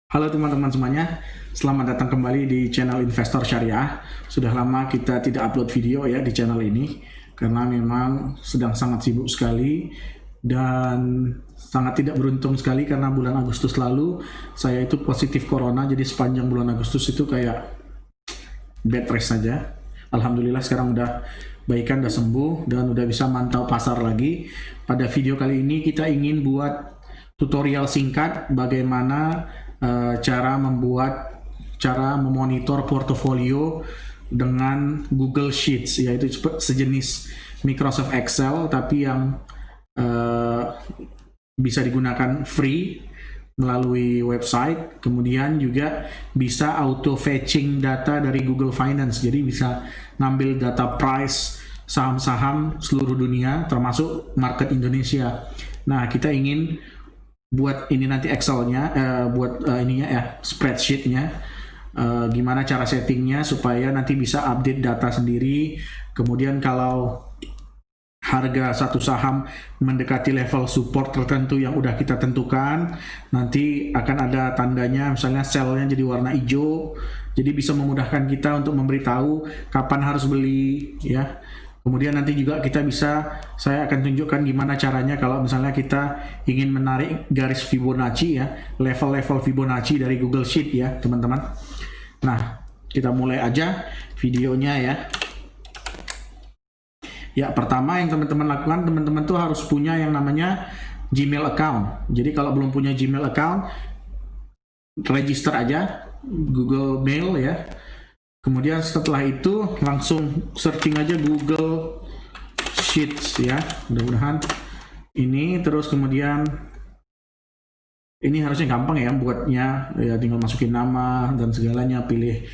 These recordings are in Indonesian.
Halo teman-teman semuanya, selamat datang kembali di channel Investor Syariah. Sudah lama kita tidak upload video ya di channel ini karena memang sedang sangat sibuk sekali dan sangat tidak beruntung sekali karena bulan Agustus lalu saya itu positif corona, jadi sepanjang bulan Agustus itu kayak bed rest saja. Alhamdulillah sekarang udah baikan, udah sembuh dan udah bisa mantau pasar lagi. Pada video kali ini kita ingin buat tutorial singkat bagaimana cara memonitor portofolio dengan Google Sheets, yaitu sejenis Microsoft Excel tapi yang bisa digunakan free melalui website. Kemudian juga bisa auto fetching data dari Google Finance, jadi bisa ngambil data price saham-saham seluruh dunia termasuk market Indonesia. Nah, kita ingin buat ini nanti Excel-nya, ininya ya, spreadsheet-nya, gimana cara settingnya supaya nanti bisa update data sendiri. Kemudian kalau harga satu saham mendekati level support tertentu yang udah kita tentukan, nanti akan ada tandanya, misalnya sell-nya jadi warna hijau, jadi bisa memudahkan kita untuk memberitahu kapan harus beli ya. Kemudian nanti juga saya akan tunjukkan gimana caranya kalau misalnya kita ingin menarik garis Fibonacci ya, level-level Fibonacci dari Google Sheet ya teman-teman. Nah, kita mulai aja videonya ya. Ya, pertama yang teman-teman lakukan, teman-teman tuh harus punya yang namanya Gmail account. Jadi kalau belum punya Gmail account, register aja Google Mail ya. Kemudian setelah itu langsung searching aja Google Sheets ya, mudah-mudahan ini. Terus kemudian ini harusnya gampang ya buatnya ya, tinggal masukin nama dan segalanya, pilih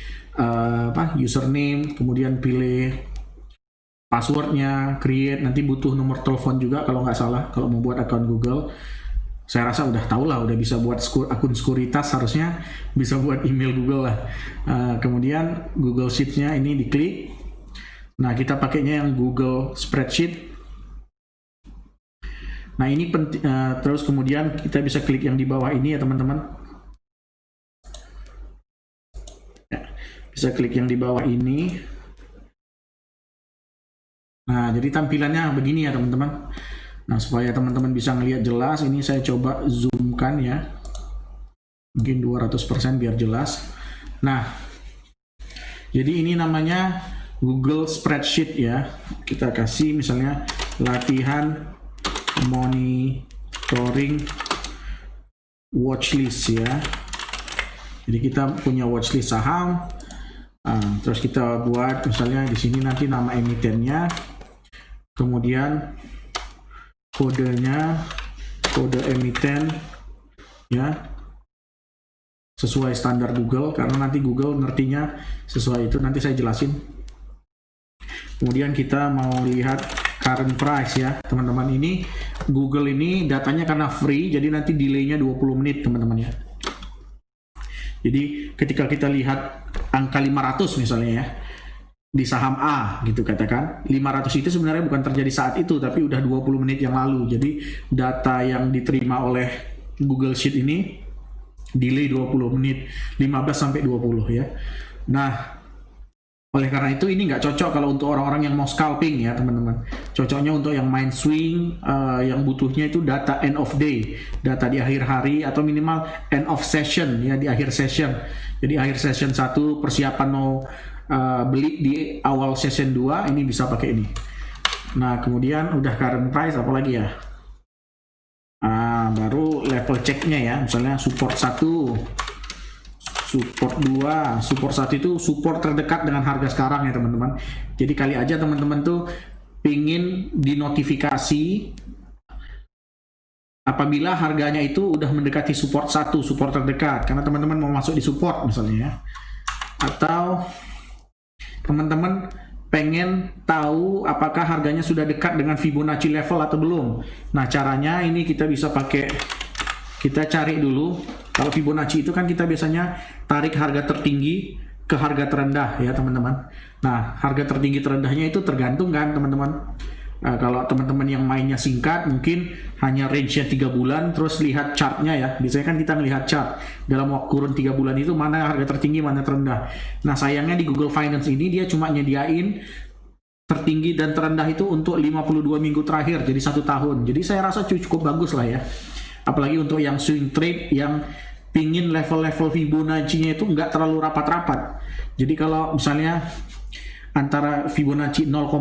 username, kemudian pilih passwordnya, create, nanti butuh nomor telepon juga kalau nggak salah kalau mau buat akun Google. Saya rasa udah tahu lah, udah bisa buat akun sekuritas, harusnya bisa buat email Google lah. Kemudian Google Sheets-nya ini diklik. Nah, kita pakainya yang Google Spreadsheet. Nah, ini penting. Terus kemudian kita bisa klik yang di bawah ini ya teman-teman. Ya, bisa klik yang di bawah ini. Nah, jadi tampilannya begini ya teman-teman. Nah, supaya teman-teman bisa ngelihat jelas, ini saya coba zoomkan ya. Mungkin 200% biar jelas. Nah, jadi ini namanya Google Spreadsheet ya. Kita kasih misalnya latihan monitoring watchlist ya. Jadi kita punya watchlist saham. Terus kita buat misalnya di sini nanti nama emitennya. Kemudian kodenya, kode emiten ya, sesuai standar Google, karena nanti Google ngertinya sesuai itu, nanti saya jelasin. Kemudian kita mau lihat current price ya teman-teman. Ini Google ini datanya karena free, jadi nanti delaynya 20 menit teman-teman ya. Jadi ketika kita lihat angka 500 misalnya ya di saham A gitu, katakan 500 itu sebenarnya bukan terjadi saat itu tapi udah 20 menit yang lalu. Jadi data yang diterima oleh Google Sheet ini delay 20 menit, 15-20 ya. Nah, oleh karena itu ini nggak cocok kalau untuk orang-orang yang mau scalping ya teman-teman. Cocoknya untuk yang main swing, yang butuhnya itu data end of day, data di akhir hari atau minimal end of session ya, di akhir session. Jadi akhir session 1 persiapan mau beli di awal session 2, ini bisa pakai ini. Nah, kemudian udah current price, apalagi ya, baru level checknya ya, misalnya support 1, support 2. Support 1 itu support terdekat dengan harga sekarang ya teman-teman. Jadi kali aja teman-teman tuh pingin dinotifikasi apabila harganya itu udah mendekati support 1, support terdekat, karena teman-teman mau masuk di support misalnya ya. Atau teman-teman pengen tahu apakah harganya sudah dekat dengan Fibonacci level atau belum. Nah, caranya ini kita bisa pakai, kita cari dulu. Kalau Fibonacci itu kan kita biasanya tarik harga tertinggi ke harga terendah ya teman-teman. Nah, harga tertinggi terendahnya itu tergantung kan teman-teman, Kalau teman-teman yang mainnya singkat, mungkin hanya range-nya 3 bulan, terus lihat chartnya ya. Biasanya kan kita melihat chart dalam kurun 3 bulan itu mana harga tertinggi, mana terendah. Nah sayangnya di Google Finance ini dia cuma nyediain tertinggi dan terendah itu untuk 52 minggu terakhir, jadi 1 tahun. Jadi saya rasa cukup bagus lah ya. Apalagi untuk yang swing trade, yang pingin level-level Fibonacci-nya itu nggak terlalu rapat-rapat. Jadi kalau misalnya antara Fibonacci 0,5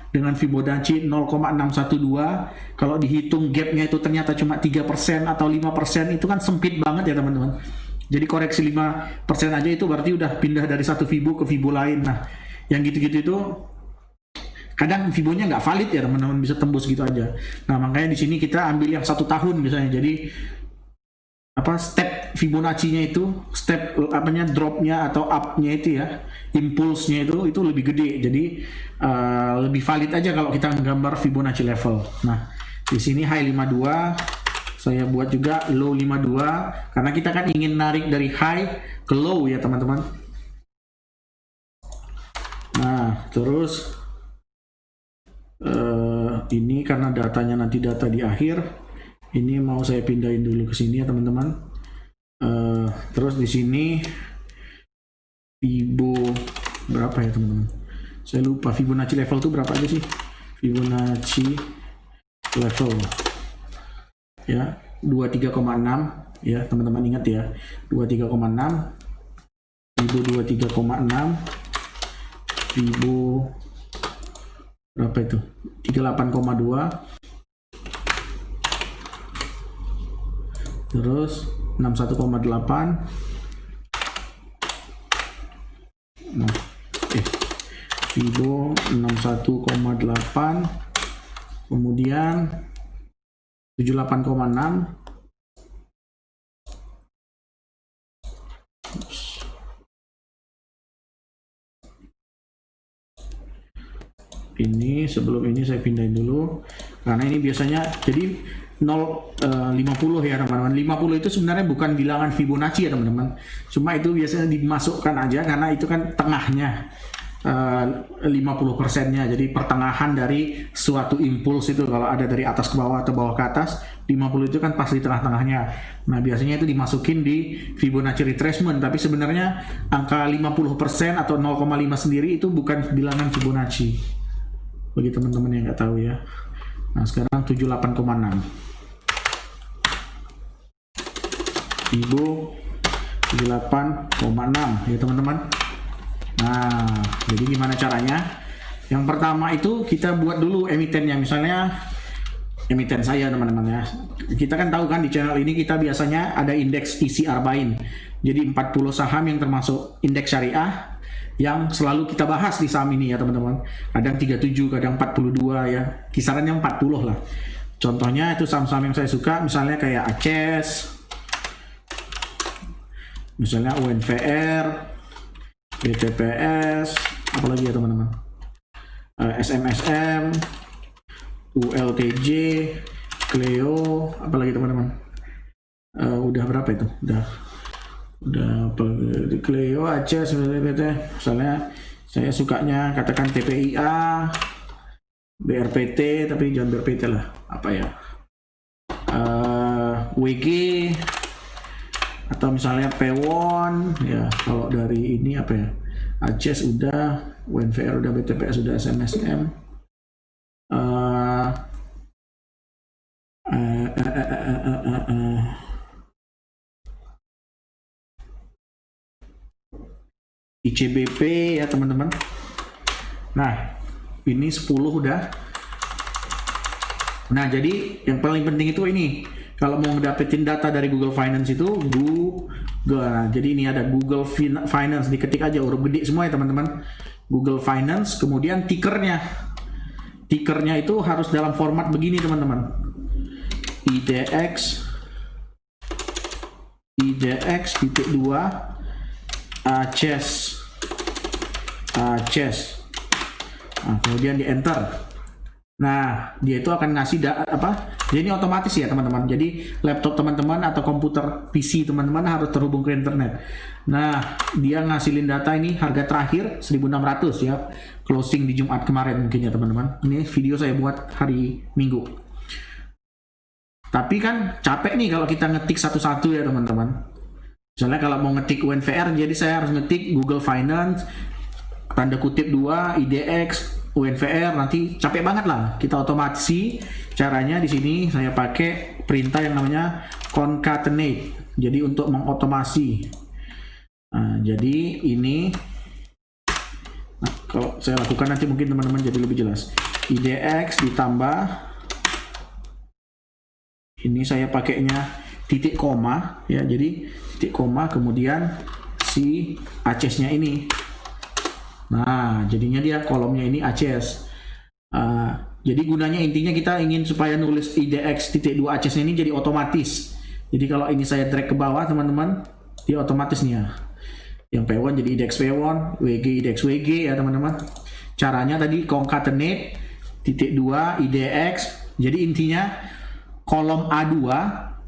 dengan Fibonacci 0,612, kalau dihitung gapnya itu ternyata cuma 3% atau 5%, itu kan sempit banget ya teman-teman. Jadi koreksi 5% aja itu berarti udah pindah dari satu Fibo ke Fibo lain. Nah yang gitu-gitu itu kadang Fibonya nggak valid ya teman-teman, bisa tembus gitu aja. Nah makanya di sini kita ambil yang 1 tahun misalnya. Jadi step Fibonacci-nya itu, step dropnya atau up-nya itu ya, impulse-nya itu lebih gede. Jadi lebih valid aja kalau kita menggambar Fibonacci level. Nah di sini high 52, saya buat juga low 52 karena kita kan ingin narik dari high ke low ya teman-teman. Nah terus ini karena datanya nanti data di akhir, ini mau saya pindahin dulu ke sini ya teman-teman. Terus di sini Fibo berapa ya teman-teman? Saya lupa Fibonacci level itu berapa aja sih? Fibonacci level ya 23,6 ya teman-teman, ingat ya 23,6, Fibo 23,6, Fibo berapa itu? 38,2, terus 61,8. Nah, Fibo 61,8, kemudian 78,6, ini sebelum ini saya pindahin dulu karena ini biasanya jadi 50 ya teman-teman. 50 itu sebenarnya bukan bilangan Fibonacci ya teman-teman, cuma itu biasanya dimasukkan aja karena itu kan tengahnya 50%-nya, jadi pertengahan dari suatu impuls itu. Kalau ada dari atas ke bawah atau bawah ke atas, 50 itu kan pasti tengah-tengahnya. Nah biasanya itu dimasukin di Fibonacci retracement, tapi sebenarnya angka 50% atau 0,5 sendiri itu bukan bilangan Fibonacci, bagi teman-teman yang nggak tahu ya. Nah sekarang 78,6 Fibo 78,6 ya teman-teman. Nah jadi gimana caranya? Yang pertama itu kita buat dulu emitennya, misalnya emiten saya teman-teman ya. Kita kan tahu kan di channel ini kita biasanya ada indeks isi Arba'in, jadi 40 saham yang termasuk indeks syariah yang selalu kita bahas di saham ini ya teman-teman. Kadang 37, kadang 42 ya, kisarannya 40 lah. Contohnya itu saham-saham yang saya suka, misalnya kayak ACES, misalnya UNVR, BTPS, apalagi ya teman-teman, SMSM, ULTJ, Cleo, apalagi teman-teman. Udah berapa itu? Udah Cleo, ACES, misalnya saya sukanya katakan TPIA, BRPT, tapi jangan BRPT lah, apa ya, WG, atau misalnya Pewon ya. Kalau dari ini apa ya, ACES udah, UNVR udah, BTPS udah, SMSM, ICBP ya teman-teman. Nah ini 10 udah. Nah jadi yang paling penting itu ini, kalau mau dapetin data dari Google Finance itu Google. Nah, jadi ini ada Google Finance, diketik aja huruf gede semua ya teman-teman, Google Finance, kemudian tickernya itu harus dalam format begini teman-teman, IDX titik 2 ACES. Nah, kemudian di enter. Nah, dia itu akan ngasih jadi ini otomatis ya teman-teman. Jadi laptop teman-teman atau komputer PC teman-teman harus terhubung ke internet. Nah, dia ngasilin data ini harga terakhir 1.600 ya. Closing di Jumat kemarin mungkin ya teman-teman. Ini video saya buat hari Minggu. Tapi kan capek nih kalau kita ngetik satu-satu ya teman-teman. Misalnya kalau mau ngetik UNVR, jadi saya harus ngetik Google Finance, tanda kutip 2, IDX, UNVR, nanti capek banget lah. Kita otomasi caranya di sini saya pakai perintah yang namanya concatenate. Jadi untuk mengotomasi. Nah, jadi ini kalau saya lakukan nanti mungkin teman-teman jadi lebih jelas. IDX ditambah ini saya pakainya titik koma ya. Jadi titik koma kemudian si access-nya ini. Nah, jadinya dia kolomnya ini access. Jadi gunanya intinya kita ingin supaya nulis IDX.2 access ini jadi otomatis. Jadi kalau ini saya drag ke bawah teman-teman, dia otomatis nih ya. Yang P1 jadi IDX P1, WG IDX WG ya teman-teman. Caranya tadi concatenate titik 2 IDX. Jadi intinya kolom A2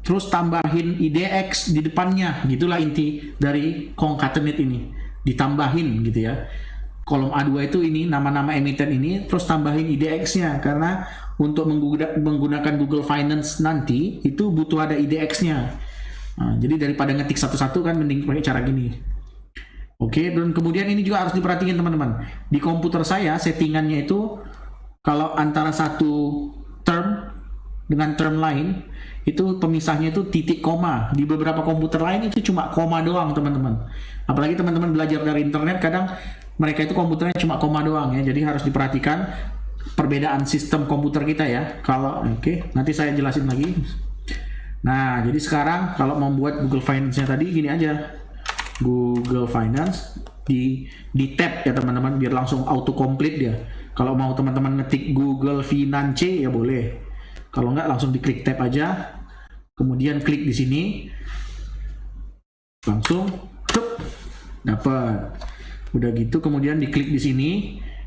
terus tambahin IDX di depannya. Gitulah inti dari concatenate ini. Ditambahin gitu ya. Kolom A2 itu ini nama-nama emiten ini terus tambahin IDX-nya karena untuk menggunakan Google Finance nanti itu butuh ada IDX-nya. Nah, jadi daripada ngetik satu-satu kan mending pakai cara gini. Oke, dan kemudian ini juga harus diperhatikan teman-teman. Di komputer saya settingannya itu kalau antara satu term dengan term lain itu pemisahnya itu titik koma. Di beberapa komputer lain itu cuma koma doang teman-teman. Apalagi teman-teman belajar dari internet kadang mereka itu komputernya cuma koma doang ya, jadi harus diperhatikan perbedaan sistem komputer kita ya. Kalau nanti saya jelasin lagi. Nah, jadi sekarang kalau membuat Google Finance-nya tadi gini aja, Google Finance di tab ya teman-teman, biar langsung auto complete dia. Kalau mau teman-teman ngetik Google Finance ya boleh. Kalau enggak langsung diklik tab aja, kemudian klik di sini, langsung dapat. Udah gitu kemudian diklik di sini,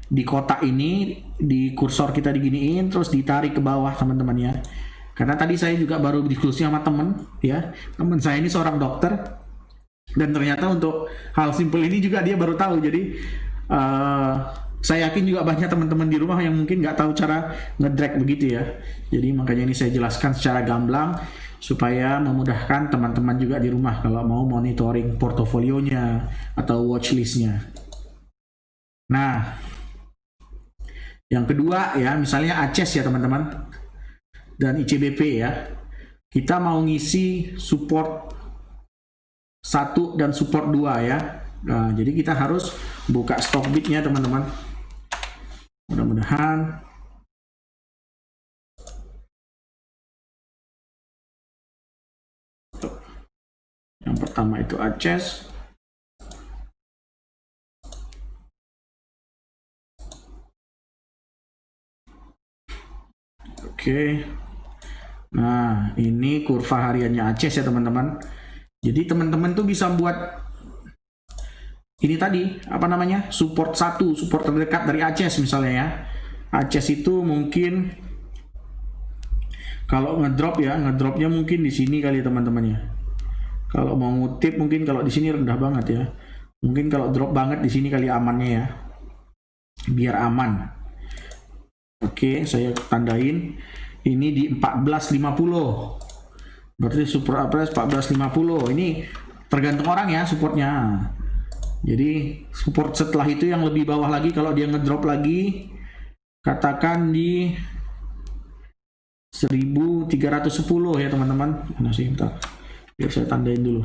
di kotak ini, di kursor kita diginiin, terus ditarik ke bawah teman-teman ya. Karena tadi saya juga baru diskusi sama temen ya, teman saya ini seorang dokter dan ternyata untuk hal simpel ini juga dia baru tahu. Jadi saya yakin juga banyak teman-teman di rumah yang mungkin nggak tahu cara ngedrag begitu ya. Jadi makanya ini saya jelaskan secara gamblang supaya memudahkan teman-teman juga di rumah kalau mau monitoring portofolionya atau watchlistnya. Nah, yang kedua ya, misalnya ACES ya teman-teman dan ICBP ya. Kita mau ngisi support 1 dan support 2 ya. Nah, jadi kita harus buka Stockbit-nya teman-teman. Mudah-mudahan yang pertama itu ACES. Oke. Nah, ini kurva hariannya ACES ya teman-teman. Jadi teman-teman tuh bisa buat ini tadi, apa namanya? Support 1, support terdekat dari ACES misalnya ya. ACES itu mungkin kalau ngedropnya mungkin di sini kali ya teman-teman ya. Kalau mau ngutip mungkin kalau di sini rendah banget ya. Mungkin kalau drop banget di sini kali amannya ya. Biar aman. Oke, saya tandain ini di 1450. Berarti support address 1450. Ini tergantung orang ya supportnya. Jadi support setelah itu yang lebih bawah lagi kalau dia ngedrop lagi katakan di 1310 ya teman-teman. Mana sih, bentar. Biar saya tandain dulu.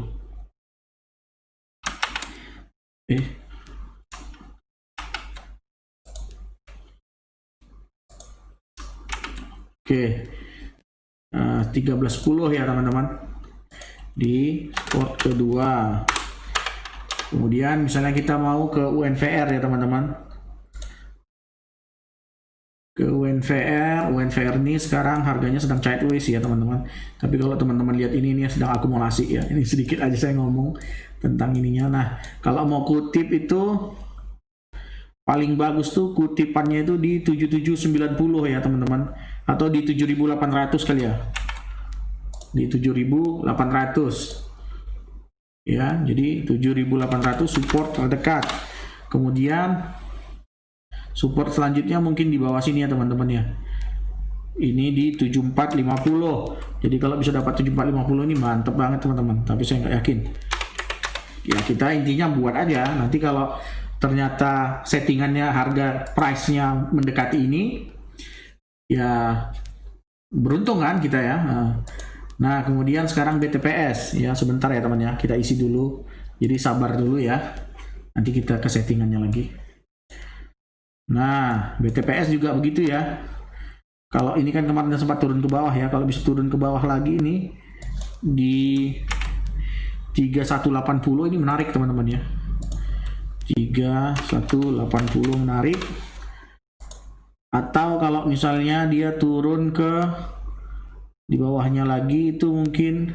Oke. 1310 ya teman-teman. Di support kedua. Kemudian misalnya kita mau ke UNVR ya teman-teman. Ke UNVR ini sekarang harganya sedang sideways ya teman-teman. Tapi kalau teman-teman lihat ini sedang akumulasi ya. Ini sedikit aja saya ngomong tentang ininya. Nah, kalau mau kutip itu paling bagus tuh kutipannya itu di 7790 ya teman-teman, atau di 7800 kali ya, di 7800 ya. Jadi 7800 support terdekat. Kemudian support selanjutnya mungkin di bawah sini ya teman-teman ya, ini di 7450. Jadi kalau bisa dapat 7450 ini mantep banget teman-teman, tapi saya nggak yakin ya. Kita intinya buat aja, nanti kalau ternyata settingannya harga price-nya mendekati ini ya beruntung kan kita ya. Nah kemudian sekarang BTPS ya, sebentar ya teman ya, kita isi dulu, jadi sabar dulu ya, nanti kita ke settingannya lagi. Nah BTPS juga begitu ya. Kalau ini kan kemarin sempat turun ke bawah ya, kalau bisa turun ke bawah lagi ini di 3180 ini menarik teman-teman ya. 3180 menarik. Atau kalau misalnya dia turun ke di bawahnya lagi, itu mungkin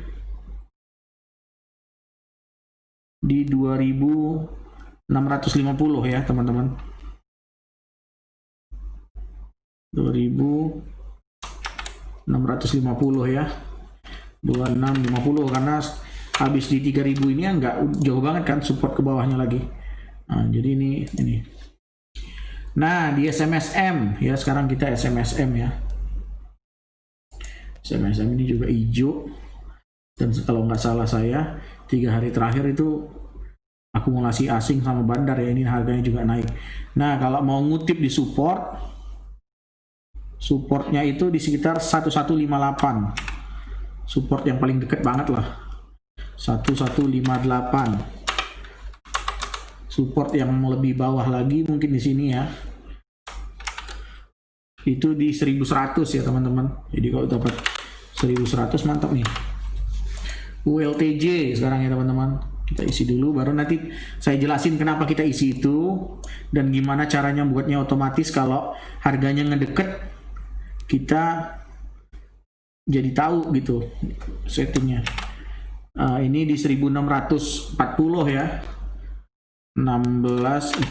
di 2650 ya teman-teman. 2650 ya, 2650, karena habis di 3000 ini nggak jauh banget kan support ke bawahnya lagi. Nah, jadi ini. Nah di SMSM ya, sekarang kita SMSM ya. SMSM ini juga hijau, dan kalau nggak salah saya 3 hari terakhir itu akumulasi asing sama bandar ya, ini harganya juga naik. Nah kalau mau ngutip di supportnya itu di sekitar 1158, support yang paling dekat banget lah, 1158. Support yang lebih bawah lagi mungkin di sini ya, itu di 1100 ya teman-teman. Jadi kalau dapat 1100 mantap nih. ULTJ sekarang ya teman-teman, kita isi dulu, baru nanti saya jelasin kenapa kita isi itu dan gimana caranya buatnya otomatis. Kalau harganya ngedeket kita jadi tahu gitu settingnya. Ini di 1640 ya, 1640.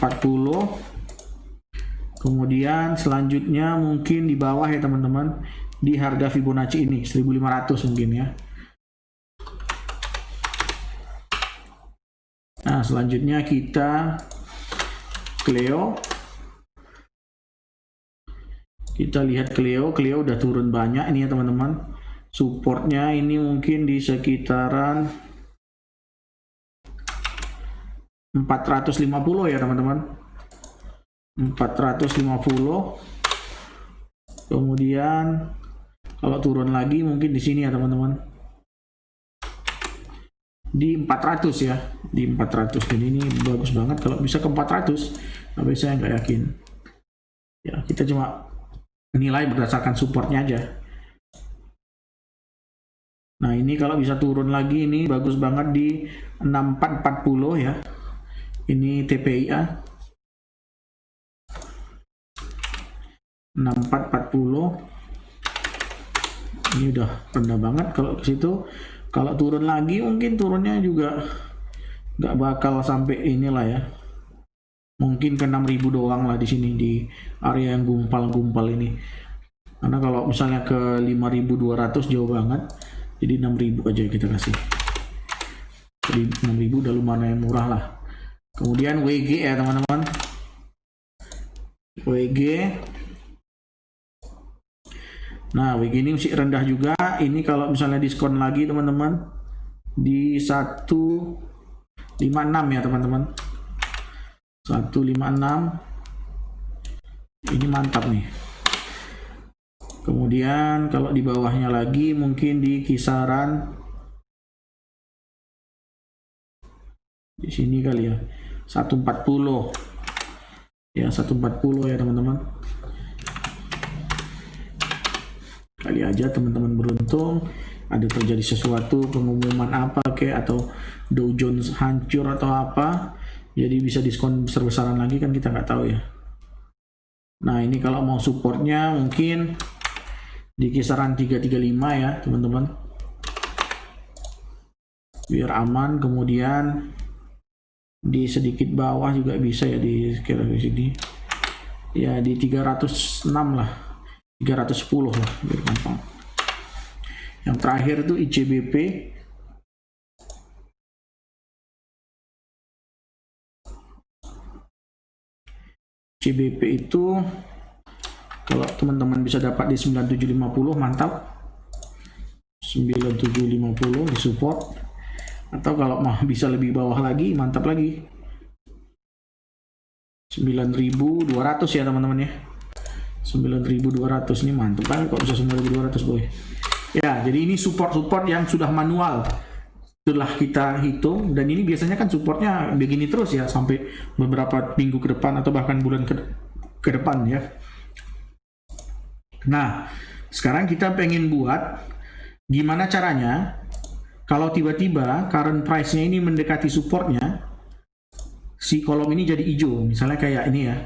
Kemudian selanjutnya mungkin di bawah ya teman-teman, di harga Fibonacci ini 1500 mungkin ya. Nah selanjutnya kita Cleo. Kita lihat Cleo udah turun banyak ini ya teman-teman. Supportnya ini mungkin di sekitaran 450 ya teman-teman, 450. Kemudian kalau turun lagi mungkin di sini ya teman-teman, di 400 ya, di 400. Jadi ini bagus banget kalau bisa ke 400, tapi saya nggak yakin ya, kita cuma nilai berdasarkan supportnya aja. Nah ini kalau bisa turun lagi ini bagus banget di 6440 ya, ini TPIA 6440. Ini udah rendah banget kalau ke situ. Kalau turun lagi mungkin turunnya juga nggak bakal sampai inilah ya, mungkin ke 6000 doang lah di sini, di area yang gumpal-gumpal ini. Karena kalau misalnya ke 5200 jauh banget, jadi 6000 aja kita kasih. Jadi 6000 udah lumayan murah lah. Kemudian WG ya teman-teman, WG. Nah WG ini masih rendah juga. Ini kalau misalnya diskon lagi teman-teman di 156 ya teman-teman, 156. Ini mantap nih. Kemudian kalau di bawahnya lagi mungkin di kisaran di sini kali ya, 140 ya, 140 ya teman-teman. Kali aja teman-teman beruntung ada terjadi sesuatu, pengumuman apa kayak, atau Dow Jones hancur atau apa, jadi bisa diskon besar-besaran lagi kan, kita nggak tahu ya. Nah ini kalau mau supportnya mungkin di kisaran 335 ya teman-teman, biar aman. Kemudian di sedikit bawah juga bisa ya, di sekitar sini ya di 306 lah, 310 lah biar gampang. Yang terakhir itu ICBP. ICBP itu kalau teman-teman bisa dapat di 9750 mantap. 9750 di support, atau kalau mau bisa lebih bawah lagi mantap lagi 9200 ya teman-teman ya. 9200 ini mantap kan, kok bisa 9200 boy ya. Jadi ini support yang sudah manual setelah kita hitung, dan ini biasanya kan supportnya begini terus ya sampai beberapa minggu ke depan atau bahkan bulan ke depan ya. Nah sekarang kita pengen buat gimana caranya kalau tiba-tiba current price-nya ini mendekati supportnya, si kolom ini jadi hijau, misalnya kayak ini ya,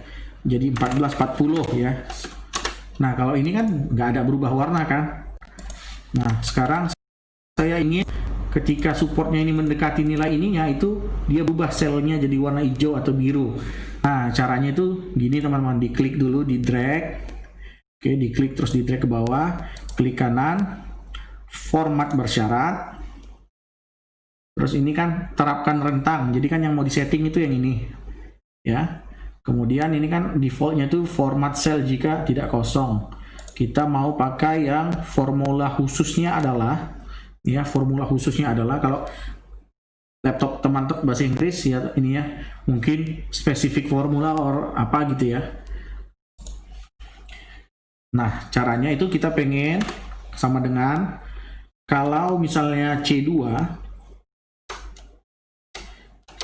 jadi 1440 ya. Nah kalau ini kan nggak ada berubah warna kan. Nah sekarang saya ingin ketika supportnya ini mendekati nilai ininya, itu dia berubah sell-nya jadi warna hijau atau biru. Nah caranya itu gini teman-teman, diklik dulu, di drag, oke, diklik terus di drag ke bawah, klik kanan, format bersyarat, terus ini kan terapkan rentang, jadi kan yang mau disetting itu yang ini ya. Kemudian ini kan defaultnya itu format cell jika tidak kosong. Kita mau pakai yang formula khususnya adalah ya, formula khususnya adalah kalau laptop teman-teman bahasa Inggris ya ini ya, mungkin spesifik formula or apa gitu ya. Nah caranya itu kita pengen sama dengan kalau misalnya C2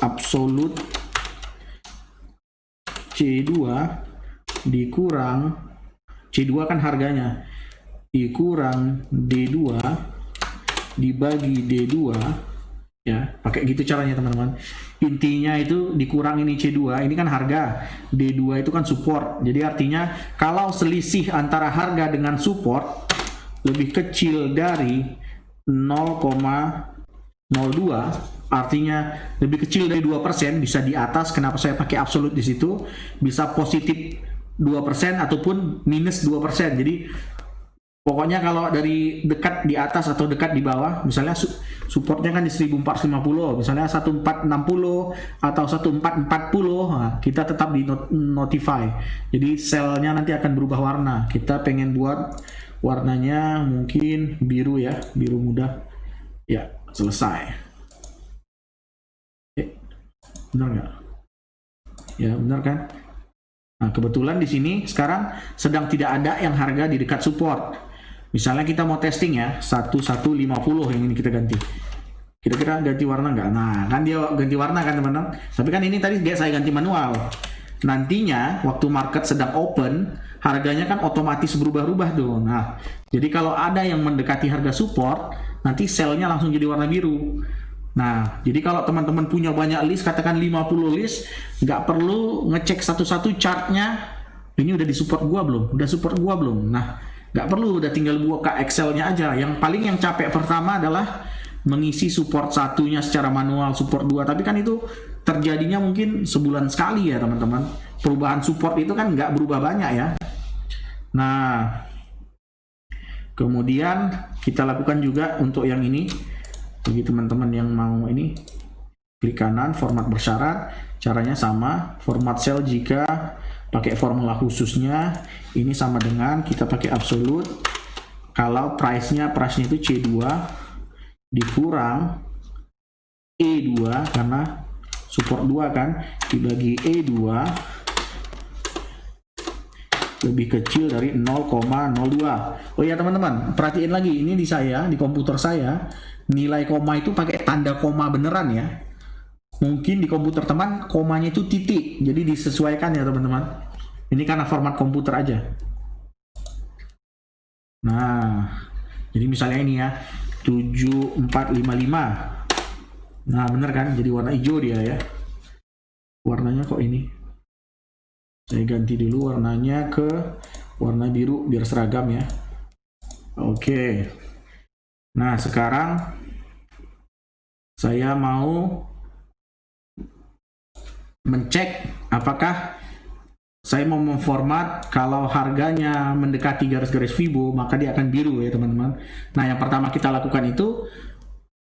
absolute C2 dikurang C2 kan harganya dikurang D2 dibagi D2 ya, pakai gitu caranya teman-teman. Intinya itu dikurang ini C2, ini kan harga, D2 itu kan support. Jadi artinya kalau selisih antara harga dengan support lebih kecil dari 0,02, artinya lebih kecil dari 2%, bisa di atas. Kenapa saya pakai absolute di situ? Bisa positif 2% ataupun minus 2%. Jadi pokoknya kalau dari dekat di atas atau dekat di bawah, misalnya supportnya kan di 1450, misalnya 1460 atau 1440, nah, kita tetap di notify. Jadi selnya nanti akan berubah warna. Kita pengen buat warnanya mungkin biru ya, biru muda. Ya, selesai. Benar nggak? Ya, benar kan? Nah, kebetulan di sini sekarang sedang tidak ada yang harga di dekat support. Misalnya kita mau testing ya, 1150 yang ini kita ganti. Kira-kira ganti warna nggak? Nah, kan dia ganti warna kan teman-teman. Tapi kan ini tadi saya ganti manual. Nantinya waktu market sedang open, harganya kan otomatis berubah-ubah tuh. Nah, jadi kalau ada yang mendekati harga support, nanti sell-nya langsung jadi warna biru. Nah, jadi kalau teman-teman punya banyak list, katakan 50 list, nggak perlu ngecek satu-satu chartnya, ini udah di support gua belum? Udah support gua belum? Nah, nggak perlu, udah tinggal buka Excel-nya aja. Yang paling yang capek pertama adalah mengisi support satunya secara manual, support 2, tapi kan itu terjadinya mungkin sebulan sekali ya teman-teman. Perubahan support itu kan nggak berubah banyak ya. Nah, kemudian kita lakukan juga untuk yang ini. Bagi teman-teman yang mau ini, klik kanan, format bersyarat, caranya sama, format cell jika pakai formula khususnya, ini sama dengan kita pakai absolute. Kalau price-nya itu C2 dikurang E2 karena support 2 kan, dibagi E2 lebih kecil dari 0,02. Oh ya teman-teman, perhatiin lagi, ini di saya, di komputer saya, nilai koma itu pakai tanda koma beneran ya. Mungkin di komputer teman komanya itu titik, jadi disesuaikan ya teman-teman. Ini karena format komputer aja. Nah, jadi misalnya ini ya, 7455. Nah bener kan, jadi warna hijau dia ya. Warnanya kok ini, saya ganti dulu warnanya ke warna biru biar seragam ya. Oke. Nah sekarang saya mau mencek apakah saya mau memformat kalau harganya mendekati garis-garis Fibo, maka dia akan biru ya teman-teman. Nah, yang pertama kita lakukan itu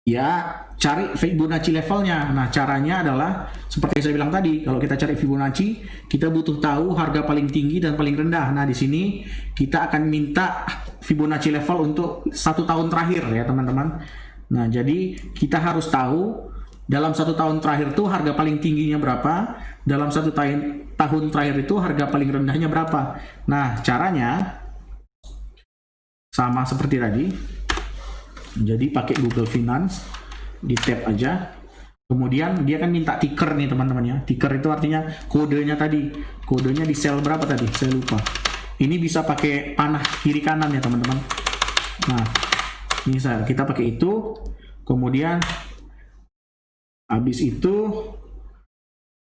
ya cari Fibonacci levelnya. Nah, caranya adalah seperti yang saya bilang tadi, kalau kita cari Fibonacci, kita butuh tahu harga paling tinggi dan paling rendah. Nah, di sini kita akan minta Fibonacci level untuk 1 tahun terakhir ya teman-teman. Nah, jadi kita harus tahu dalam 1 tahun terakhir itu harga paling tingginya berapa, dalam 1 tahun terakhir itu harga paling rendahnya berapa. Nah, caranya sama seperti tadi. Jadi pakai Google Finance, di tab aja. Kemudian dia kan minta ticker nih teman-teman ya. Ticker itu artinya kodenya tadi. Kodenya di sel berapa tadi? Saya lupa. Ini bisa pakai panah kiri kanan ya teman-teman. Nah, ini kita pakai itu. Kemudian habis itu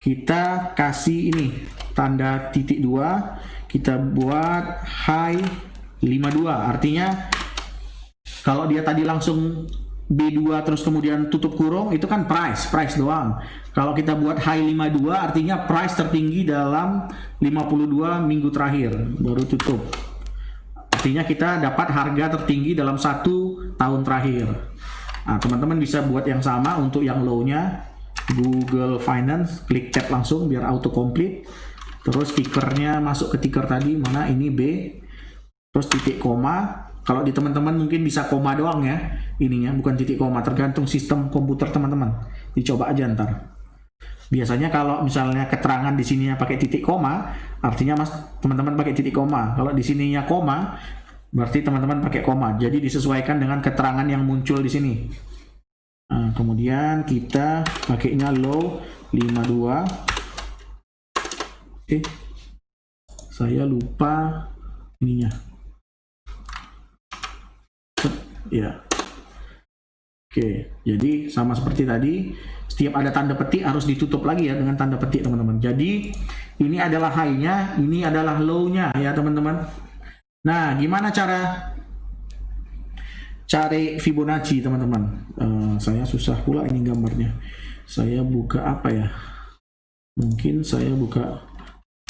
kita kasih ini tanda titik 2, kita buat high 52. Artinya kalau dia tadi langsung B2 terus kemudian tutup kurung, itu kan price doang. Kalau kita buat high 52 artinya price tertinggi dalam 52 minggu terakhir baru tutup. Artinya kita dapat harga tertinggi dalam 1 tahun terakhir. Nah, teman-teman bisa buat yang sama untuk yang low-nya. Google Finance, klik tab langsung biar auto complete. Terus tickernya masuk ke ticker tadi, mana ini B. Terus titik koma. Kalau di teman-teman mungkin bisa koma doang ya, ininya bukan titik koma, tergantung sistem komputer teman-teman. Dicoba aja ntar. Biasanya kalau misalnya keterangan di sininya pakai titik koma, artinya teman-teman pakai titik koma. Kalau di sininya koma, berarti teman-teman pakai koma. Jadi disesuaikan dengan keterangan yang muncul di sini. Nah, kemudian kita pakainya low 52. Saya lupa ininya. Ya. Oke, jadi sama seperti tadi, setiap ada tanda petik harus ditutup lagi ya dengan tanda petik teman-teman. Jadi ini adalah high-nya, ini adalah low-nya ya teman-teman. Nah, gimana cara cari Fibonacci teman-teman? Saya susah pula ini gambarnya. Saya buka apa ya? Mungkin saya buka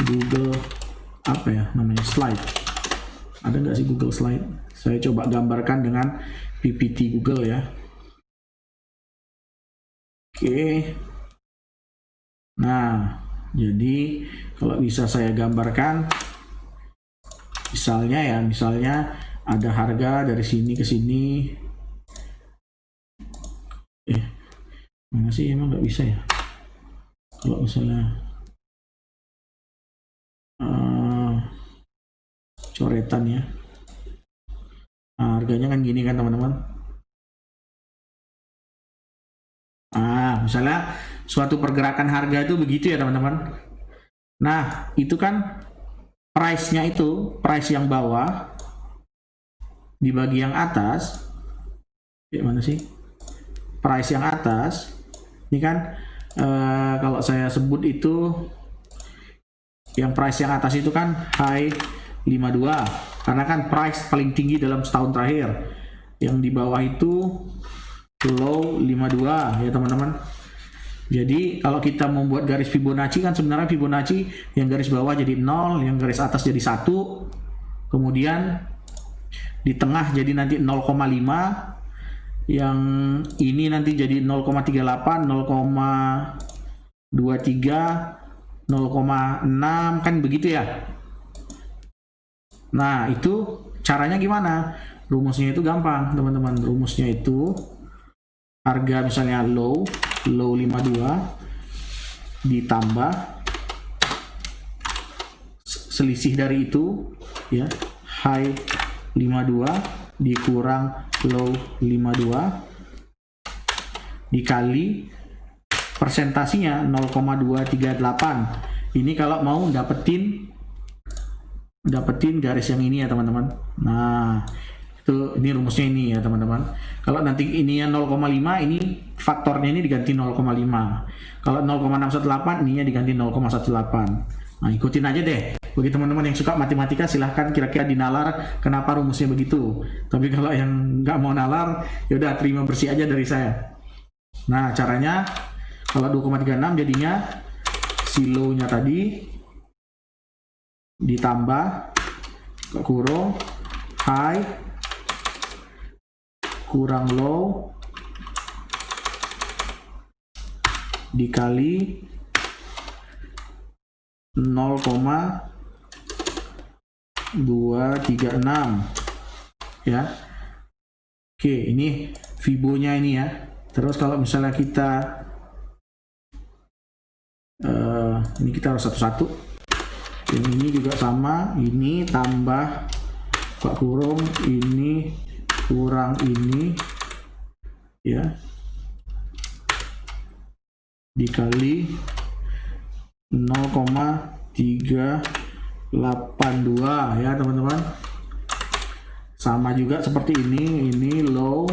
Google apa ya namanya, slide. Ada nggak sih Google Slide? Saya coba gambarkan dengan PPT Google ya. Oke. Nah, jadi kalau bisa saya gambarkan, misalnya ada harga dari sini ke sini. Mana sih, emang nggak bisa ya? Kalau misalnya coretan ya. Nah, harganya kan gini kan teman-teman. Misalnya suatu pergerakan harga itu begitu ya teman-teman. Nah, itu kan price-nya itu, price yang bawah di bagi yang atas. Mana sih? Price yang atas. Ini kan kalau saya sebut itu yang price yang atas itu kan high 52 karena kan price paling tinggi dalam setahun terakhir. Yang di bawah itu low 52 ya teman-teman. Jadi kalau kita membuat garis Fibonacci kan sebenarnya Fibonacci yang garis bawah jadi 0, yang garis atas jadi 1, kemudian di tengah jadi nanti 0,5, yang ini nanti jadi 0,38, 0,23, 0,6 kan begitu ya. Nah, itu caranya gimana? Rumusnya itu gampang, teman-teman. Rumusnya itu harga misalnya low 52 ditambah selisih dari itu ya, high 52 dikurang low 52 dikali persentasinya 0,238. Ini kalau mau dapetin garis yang ini ya teman-teman. Nah, ini rumusnya ini ya teman-teman. Kalau nanti ininya 0,5, ini faktornya ini diganti 0,5. Kalau 0,618 ininya diganti 0,18. Nah, ikutin aja deh. Bagi teman-teman yang suka matematika silahkan kira-kira dinalar kenapa rumusnya begitu. Tapi kalau yang nggak mau nalar, yaudah terima bersih aja dari saya. Nah, caranya kalau 2,36 jadinya si low-nya tadi ditambah kurung high kurang low dikali 0,236 ya. Oke, ini Fibo-nya ini ya. Terus kalau misalnya kita ini kita harus satu-satu. Yang ini juga sama, ini tambah buka kurung, ini kurang ini ya, dikali 0,382 ya teman-teman. Sama juga seperti ini low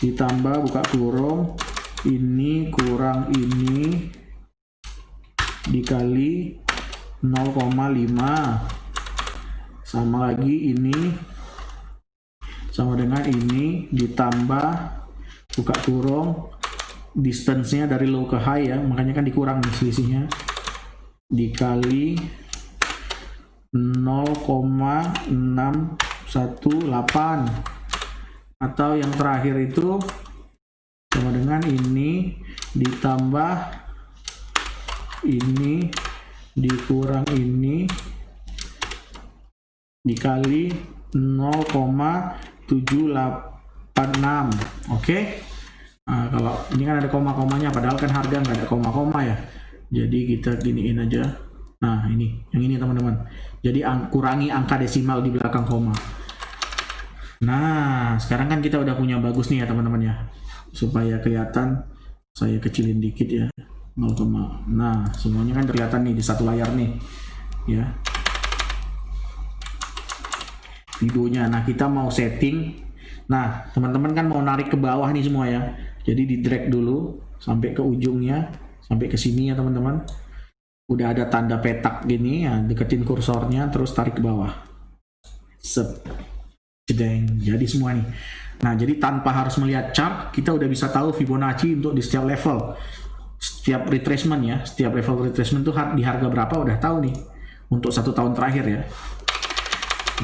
ditambah buka kurung, ini kurang ini dikali 0,5, sama lagi ini sama dengan ini ditambah buka kurung, distance-nya dari low ke high ya, makanya kan dikurang nih selisihnya, dikali 0,618, atau yang terakhir itu sama dengan ini ditambah ini dikurang ini dikali 0,786. Oke. Nah, kalau ini kan ada koma-komanya, padahal kan harga nggak ada koma-koma ya, jadi kita giniin aja. Nah ini yang ini teman-teman, jadi kurangi angka desimal di belakang koma. Nah sekarang kan kita udah punya bagus nih ya teman-teman ya, supaya kelihatan saya kecilin dikit ya 0, nah semuanya kan kelihatan nih di satu layar nih ya videonya. Nah kita mau setting, nah teman-teman kan mau narik ke bawah nih semua ya, jadi di drag dulu sampai ke ujungnya, sampai ke sini ya teman-teman. Udah ada tanda petak gini ya, deketin kursornya terus tarik ke bawah, sep, jedeng, jadi semua nih. Nah jadi tanpa harus melihat chart, kita udah bisa tahu Fibonacci untuk di setiap level, setiap retracement ya, setiap level retracement tuh di harga berapa udah tahu nih untuk 1 tahun terakhir ya.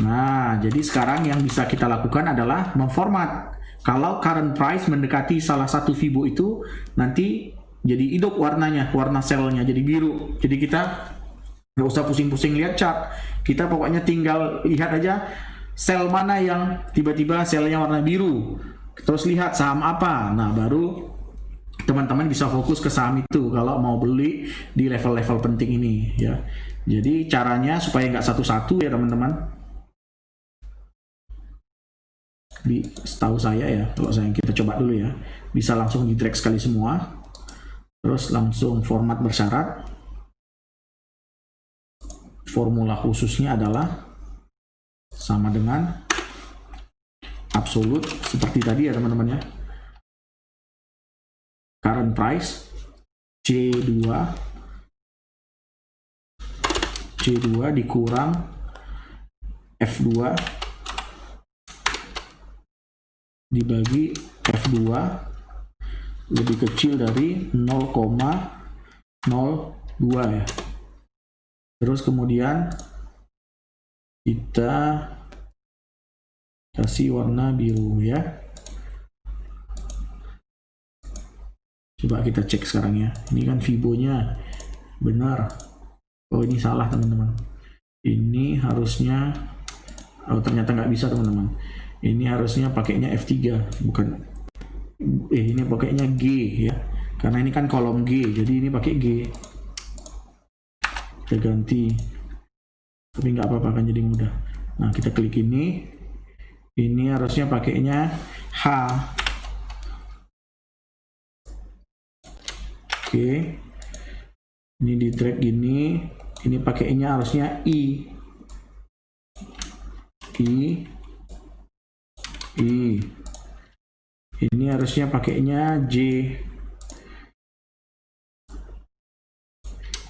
Nah jadi sekarang yang bisa kita lakukan adalah memformat. Kalau current price mendekati salah satu Fibo itu, nanti jadi hidup warnanya, warna selnya jadi biru. Jadi kita nggak usah pusing-pusing lihat chart, kita pokoknya tinggal lihat aja sel mana yang tiba-tiba selnya warna biru, terus lihat saham apa. Nah baru teman-teman bisa fokus ke saham itu kalau mau beli di level-level penting ini ya. Jadi caranya supaya nggak satu-satu ya teman-teman, setahu saya ya, kalau kita coba dulu ya, bisa langsung di drag sekali semua, terus langsung format bersyarat. Formula khususnya adalah sama dengan absolute seperti tadi ya teman-teman ya, current price C2 dikurang F2 dibagi F2 lebih kecil dari 0,02 ya. Terus kemudian kita kasih warna biru ya. Coba kita cek sekarang ya. Ini kan Fibo-nya benar. Oh ini salah teman-teman. Ini harusnya, oh ternyata nggak bisa teman-teman. Ini harusnya pakainya F3, bukan. Ini pakainya G ya. Karena ini kan kolom G, jadi ini pakai G. Kita ganti. Tapi nggak apa-apa kan, jadi mudah. Nah kita klik ini. Ini harusnya pakainya H. Oke. Ini di drag gini. Ini pakainya harusnya I. Ini harusnya pakainya J.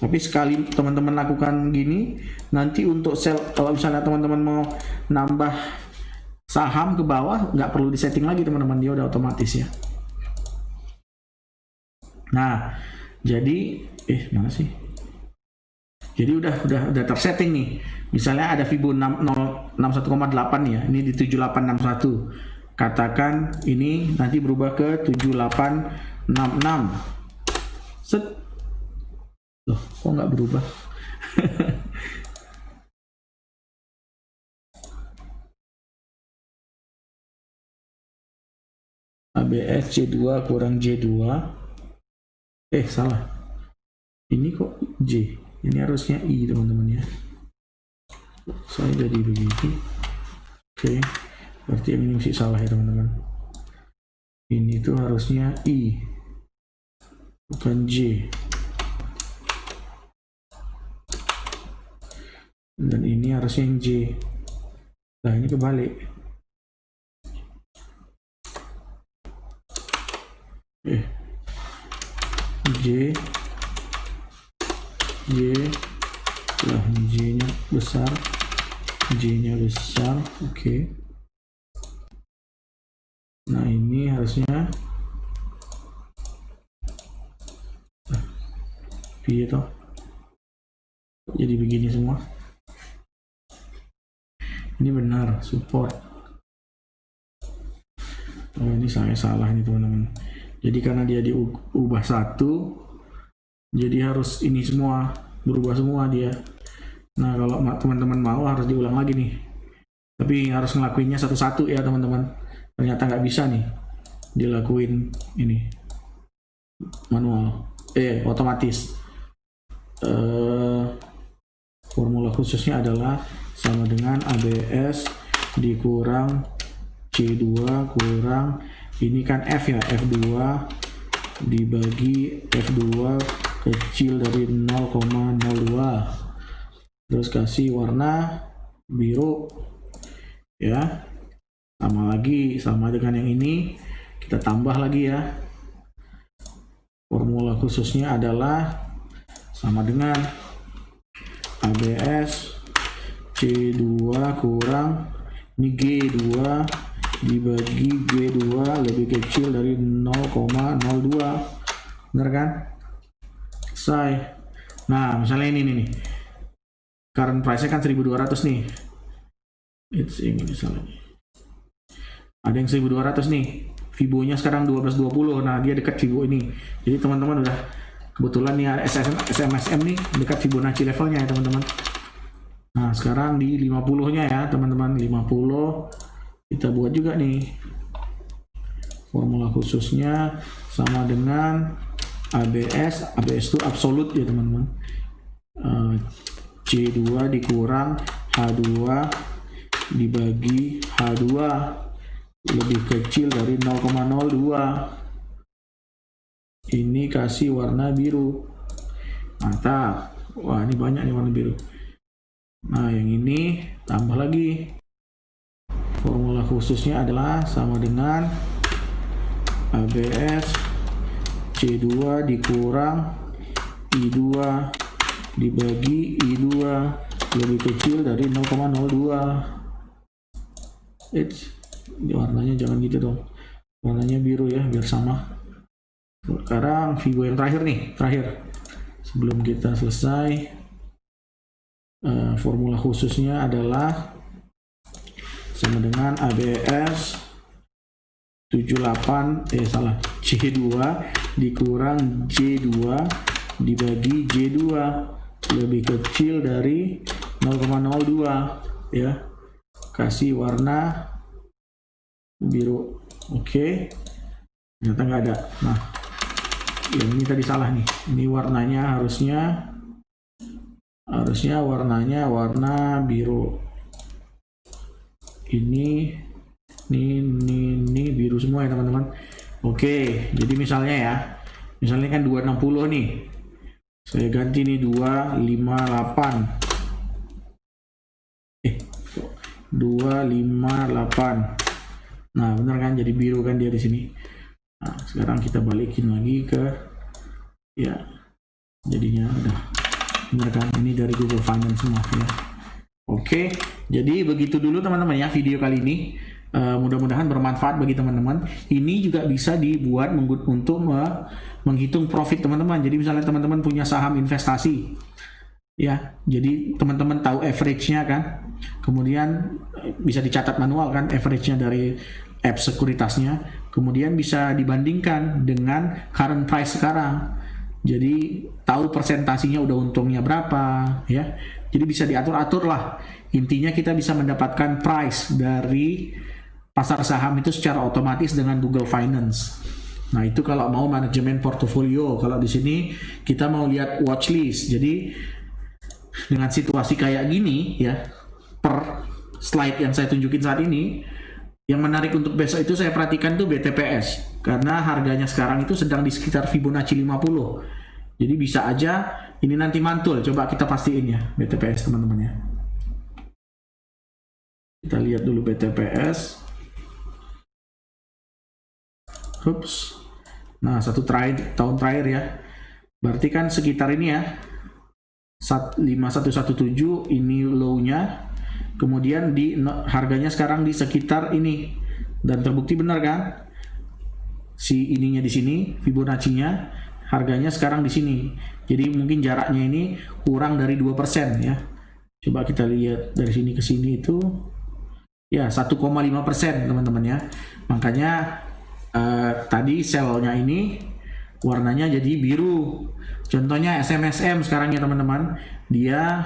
Tapi sekali teman-teman lakukan gini, nanti untuk sel, kalau misalnya teman-teman mau nambah saham ke bawah, nggak perlu disetting lagi teman-teman, dia udah otomatis ya. Nah, jadi mana sih? Jadi udah tersetting nih. Misalnya ada Fibo 61,8 ya. Ini di 7861. Katakan ini nanti berubah ke 7866. Set. Loh, kok nggak berubah? ABS C2 kurang J2. Salah. Ini kok J. Ini harusnya I, teman-teman ya. Saya jadi begini. Oke. Berarti yang ini masih salah ya, teman-teman. Ini tuh harusnya I. Bukan J. Dan ini harusnya yang J. Nah, ini kebalik. J, lah J-nya besar, J-nya besar, oke. Nah ini harusnya gitu. Jadi begini semua. Ini benar, support. Oh ini saya salah nih teman-teman. Jadi karena dia diubah satu, jadi harus ini semua berubah semua dia. Nah kalau teman-teman mau harus diulang lagi nih. Tapi harus ngelakuinnya satu-satu ya teman-teman. Ternyata nggak bisa nih dilakuin ini manual, otomatis. Formula khususnya adalah sama dengan ABS dikurang C2 kurang ini kan F ya, F2 dibagi F2 kecil dari 0,02, terus kasih warna biru ya, sama lagi sama dengan yang ini, kita tambah lagi ya. Formula khususnya adalah sama dengan ABS C2 kurang ini G2 dibagi G2 lebih kecil dari 0,02, bener kan? Selesai. Nah misalnya ini nih, current price-nya kan 1200 nih, ini misalnya ada yang 1200 nih, Fibo-nya sekarang 1220. Nah dia dekat Fibo ini, jadi teman-teman udah kebetulan nih SMSM nih dekat Fibonacci levelnya ya teman-teman. Nah sekarang di 50 nya ya teman-teman, 50 kita buat juga nih formula khususnya sama dengan ABS itu absolut ya teman-teman, C2 dikurang H2 dibagi H2 lebih kecil dari 0,02. Ini kasih warna biru, mantap. Wah ini banyak nih warna biru. Nah yang ini tambah lagi, formula khususnya adalah sama dengan ABS C2 dikurang I2 dibagi I2 lebih kecil dari 0,02. Warnanya jangan gitu dong, warnanya biru ya biar sama. Sekarang Fibo yang terakhir nih, sebelum kita selesai, formula khususnya adalah sama dengan ABS C2 dikurang J2 dibagi J2 lebih kecil dari 0,02 ya, kasih warna biru. Oke, ternyata nggak ada. Nah yang ini tadi salah nih, ini warnanya harusnya warnanya warna biru. Ini biru semua ya teman-teman. Oke, jadi misalnya kan 260 nih, saya ganti nih 258. Nah benar kan, jadi biru kan dia di sini. Nah sekarang kita balikin lagi ke ya, jadinya udah benar kan, ini dari Google Finance semua ya. Oke, jadi begitu dulu teman-teman ya video kali ini. Mudah-mudahan bermanfaat bagi teman-teman. Ini juga bisa dibuat untuk menghitung profit teman-teman. Jadi misalnya teman-teman punya saham investasi, ya. Jadi teman-teman tahu average-nya kan. Kemudian bisa dicatat manual kan average-nya dari app sekuritasnya. Kemudian bisa dibandingkan dengan current price sekarang. Jadi tahu persentasinya udah untungnya berapa ya. Jadi bisa diatur-atur lah. Intinya kita bisa mendapatkan price dari pasar saham itu secara otomatis dengan Google Finance. Nah, itu kalau mau manajemen portofolio. Kalau di sini kita mau lihat watchlist. Jadi dengan situasi kayak gini ya, per slide yang saya tunjukin saat ini, yang menarik untuk besok itu saya perhatikan tuh BTPS, karena harganya sekarang itu sedang di sekitar Fibonacci 50. Jadi bisa aja ini nanti mantul. Coba kita pastiin ya BTPS teman-teman ya. Kita lihat dulu BTPS. Ups. Nah, tahun terakhir ya. Berarti kan sekitar ini ya. 5117 ini low-nya. Kemudian harganya sekarang di sekitar ini. Dan terbukti benar kan? Si ininya di sini, Fibonacci-nya harganya sekarang di sini. Jadi mungkin jaraknya ini kurang dari 2% ya. Coba kita lihat dari sini ke sini itu ya 1,5% teman-teman ya. Makanya tadi sell-nya ini warnanya jadi biru. Contohnya SMSM sekarang ya teman-teman, dia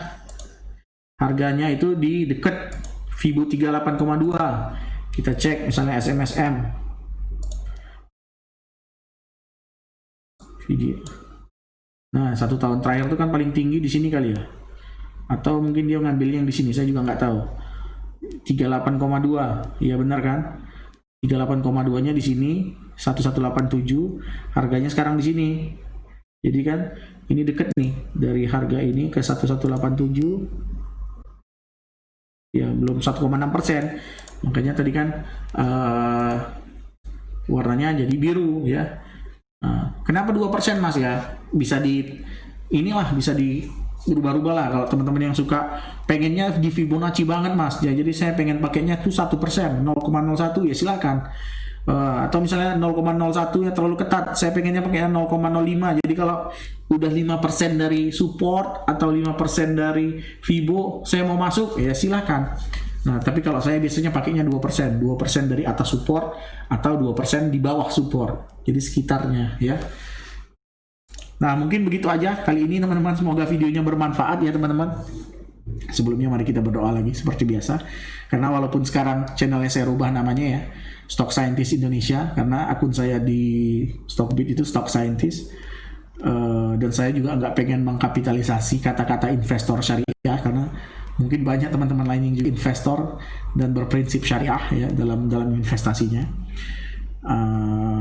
harganya itu di dekat Fibo 38,2. Kita cek misalnya SMSM video. Nah, 1 tahun terakhir itu kan paling tinggi di sini kali ya, atau mungkin dia ngambilnya yang di sini, saya juga nggak tahu. 38,2, iya benar kan? 38,2 nya di sini, 1187, harganya sekarang di sini. Jadi kan ini deket nih dari harga ini ke 1187, ya belum 1,6%. Makanya tadi kan warnanya jadi biru ya. Kenapa 2% Mas ya? Bisa di berubah-ubah lah kalau teman-teman yang suka pengennya di Fibonacci banget Mas ya, jadi saya pengen pakainya tuh 1%, 0,01 ya silakan. Atau misalnya 0,01 ya terlalu ketat, saya pengennya pakai 0,05. Jadi kalau udah 5% dari support atau 5% dari Fibo saya mau masuk ya silakan. Nah, tapi kalau saya biasanya pakainya 2% dari atas support atau 2% di bawah support. Jadi sekitarnya ya. Nah, mungkin begitu aja kali ini teman-teman, semoga videonya bermanfaat ya teman-teman. Sebelumnya mari kita berdoa lagi seperti biasa. Karena walaupun sekarang channelnya saya rubah namanya ya, Stock Scientist Indonesia, karena akun saya di Stockbit itu Stock Scientist. Dan saya juga nggak pengen mengkapitalisasi kata-kata investor syariah, karena mungkin banyak teman-teman lain yang juga investor dan berprinsip syariah ya dalam investasinya.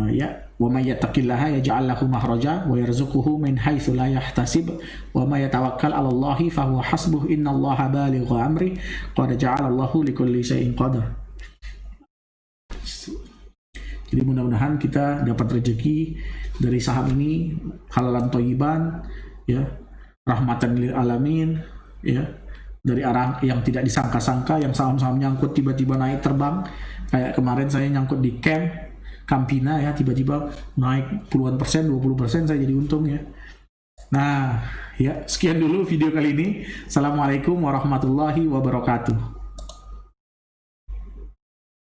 Ya, wa may yattaqillaha yaj'al lahu makhraja wa yarzuquhu min haitsu la yahtasib wa may yatawakkal 'ala Allahi fa huwa hasbuh innallaha balighu amri qad ja'ala Allahu likulli syai'in qadar. Jadi mudah-mudahan kita dapat rezeki dari saham ini halalan thayyiban ya, rahmatan lil alamin ya, dari arah yang tidak disangka-sangka, yang saham-saham nyangkut tiba-tiba naik terbang. Kayak kemarin saya nyangkut di Campina ya, tiba-tiba naik puluhan persen, 20% saya jadi untung ya. Nah, ya sekian dulu video kali ini. Assalamualaikum warahmatullahi wabarakatuh.